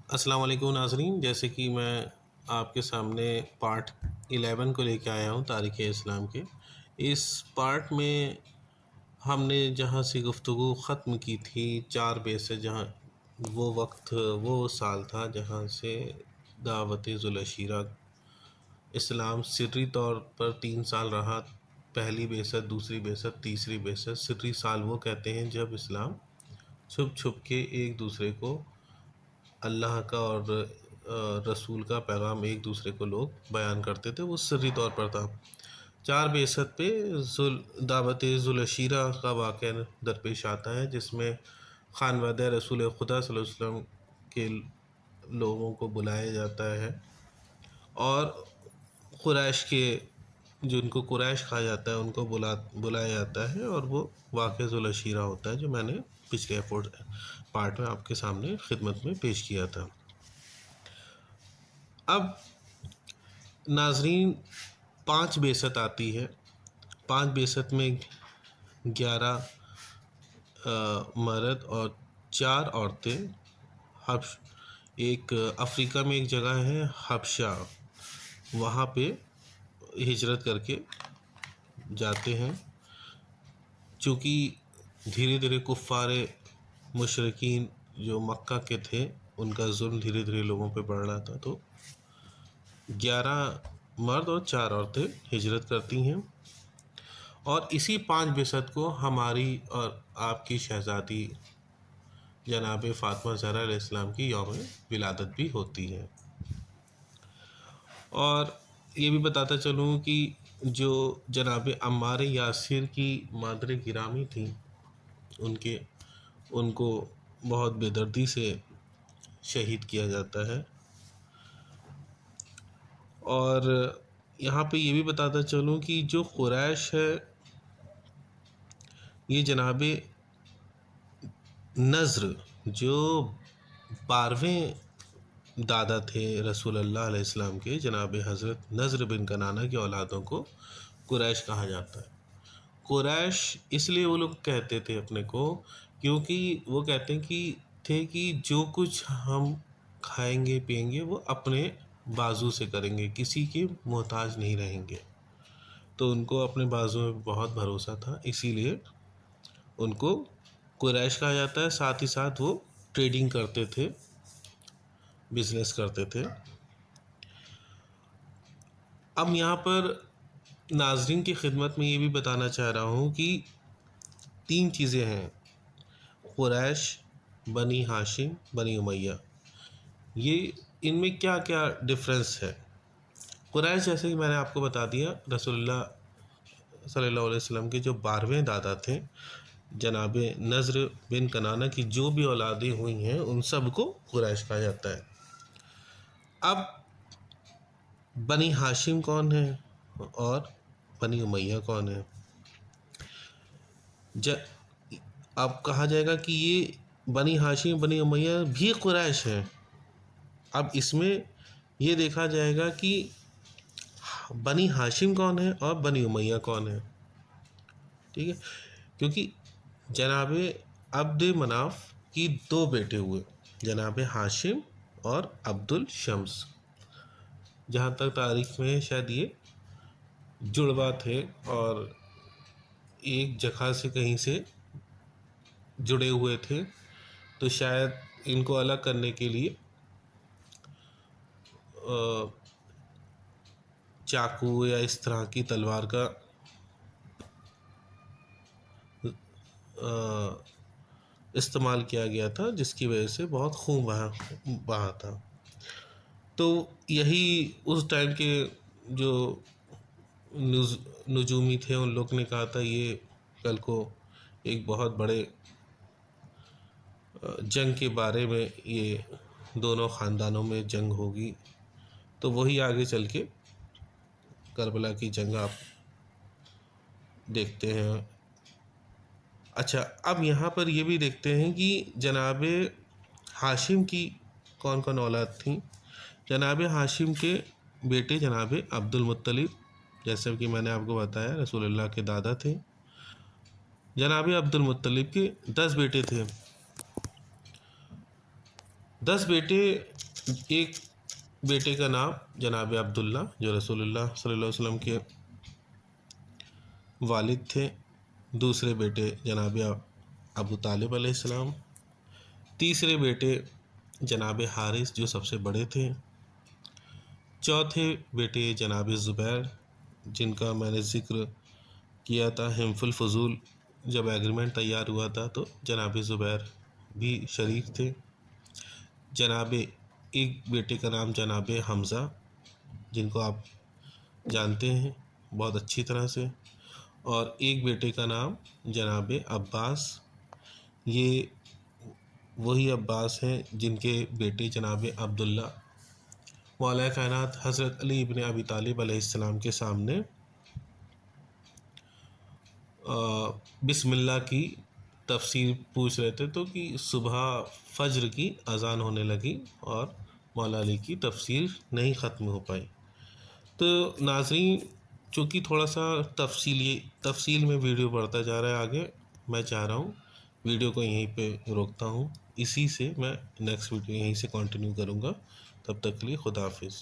अस्सलाम वालेकुम नाज़रीन। जैसे कि मैं आपके सामने पार्ट 11 को लेके आया हूँ तारीख़ इस्लाम के। इस पार्ट में हमने जहाँ से गुफ्तगू ख़त्म की थी 4 बे से, जहाँ वो वक्त वो साल था जहाँ से दावत ज़ुल-अशीरा इस्लाम सिर्री तौर पर 3 साल रहा। पहली बेसत, दूसरी बेसत, तीसरी बेसत। सिर्री साल वो कहते हैं जब इस्लाम छुप छुप के एक दूसरे को अल्लाह का और रसूल का पैगाम एक दूसरे को लोग बयान करते थे, वो सिर्री तौर पर था। 4 बेसत पे दावत ज़ुल-अशीरा का वाक़या दरपेश आता है, जिसमें खानवादा रसूल खुदा सल्लल्लाहु अलैहि वसल्लम के लोगों को बुलाया जाता है और कुरैश के, जिनको कुरैश कहा जाता है, उनको बुलाया जाता है और वो वाक़या ज़ुल-अशीरा होता है, जो मैंने पिछले पार्ट में आपके सामने खिदमत में पेश किया था। अब नाज़रीन 5 बेसत आती है। 5 बेसत में 11 मर्द और 4 औरतें हब्श एक अफ्रीका में एक जगह है हबशा, वहाँ पे हिजरत करके जाते हैं। चूँकि धीरे धीरे कुफ़ारे मुशरिकीन जो मक्का के थे, उनका जुल्म धीरे धीरे लोगों पे बढ़ रहा था, तो 11 मर्द और 4 औरतें हिजरत करती हैं। और इसी 5 बिसत को हमारी और आपकी शहज़ादी जनाब फ़ातिमा ज़हरा अलैहिस्सलाम की यौम विलादत भी होती है। और ये भी बताता चलूँ कि जो जनाब अम्मार यासिर की मादर गिरामी थी, उनको बहुत बेदर्दी से शहीद किया जाता है। और यहाँ पे ये भी बताता चलूँ कि जो कुरैश है, ये जनाब नज़्र, जो 12वें दादा थे रसूल अल्लाह अलैहिस्सलाम के, जनाब हज़रत नज़्र बिन कनाना की औलादों को कुरैश कहा जाता है। कुरैश इसलिए वो लोग कहते थे अपने को, क्योंकि वो कहते हैं कि जो कुछ हम खाएंगे पिएंगे वो अपने बाजू से करेंगे, किसी के मोहताज नहीं रहेंगे। तो उनको अपने बाजू में बहुत भरोसा था, इसीलिए उनको कुरैश कहा जाता है। साथ ही साथ वो ट्रेडिंग करते थे, बिजनेस करते थे। अब यहाँ पर नाज़रीन की खिदमत में ये भी बताना चाह रहा हूँ कि 3 चीज़ें हैं: कुरैश, बनी हाशिम, बनी उमैया। ये इनमें क्या क्या डिफरेंस है? कुरैश, जैसे कि मैंने आपको बता दिया, रसूलुल्लाह सल्लल्लाहु अलैहि वसल्लम के जो 12वें दादा थे, जनाब नज़्र बिन कनाना की जो भी औलादें हुई हैं, उन सब को कुरैश कहा जाता है। अब बनी हाशिम कौन है और बनी उमैया कौन है? अब कहा जाएगा कि ये बनी हाशिम बनी उमैया भी कुरैश है। अब इसमें ये देखा जाएगा कि बनी हाशिम कौन है और बनी उमैया कौन है। ठीक है, क्योंकि जनाब अब्द मनाफ की 2 बेटे हुए, जनाब हाशिम और अब्दुल शम्स। जहाँ तक तारीख में शायद ये जुड़वा थे और एक जगह से कहीं से जुड़े हुए थे, तो शायद इनको अलग करने के लिए चाकू या इस तरह की तलवार का इस्तेमाल किया गया था, जिसकी वजह से बहुत खून बहा था। तो यही उस टाइम के जो नजूमी थे, उन लोग ने कहा था ये कल को एक बहुत बड़े जंग के बारे में, ये दोनों ख़ानदानों में जंग होगी। तो वही आगे चल के करबला की जंग आप देखते हैं। अच्छा, अब यहाँ पर ये भी देखते हैं कि जनाब हाशिम की कौन कौन औलाद थी। जनाब हाशिम के बेटे जनाब अब्दुल मुत्तलिब, जैसे कि मैंने आपको बताया, रसूलुल्लाह के दादा थे। जनाब अब्दुल मुत्तलिब के 10 बेटे थे। 10 बेटे, एक बेटे का नाम जनाब अब्दुल्ला जो रसूलुल्लाह सल्लल्लाहु अलैहि वसल्लम के वालिद थे। दूसरे बेटे जनाब अबू तालिब अलैहिस्सलाम। तीसरे बेटे जनाब हारिस जो सबसे बड़े थे। चौथे बेटे जनाब ज़ुबैर जिनका मैंने ज़िक्र किया था हिमफुल फजूल जब एग्रीमेंट तैयार हुआ था तो जनाब ज़ुबैर भी शरीक थे। जनाब एक बेटे का नाम जनाब हमज़ा जिनको आप जानते हैं बहुत अच्छी तरह से, और एक बेटे का नाम जनाब अब्बास। ये वही अब्बास हैं जिनके बेटे जनाब अब्दुल्ला मौला कायनात हज़रत अली इब्न अबी तालिब अलैहिस्सलाम के सामने बिस्मिल्लाह की तफसीर पूछ रहे थे तो कि सुबह फ़ज्र की अज़ान होने लगी और मौला अली की तफसीर नहीं ख़त्म हो पाई। तो नाज़रीन, चूँकि थोड़ा सा तफसील में वीडियो बढ़ता जा रहा है आगे, मैं चाह रहा हूँ वीडियो को यहीं पे रोकता हूँ। इसी से मैं नेक्स्ट वीडियो यहीं से कंटिन्यू करूँगा। तब तक के लिए खुदा हाफिज़।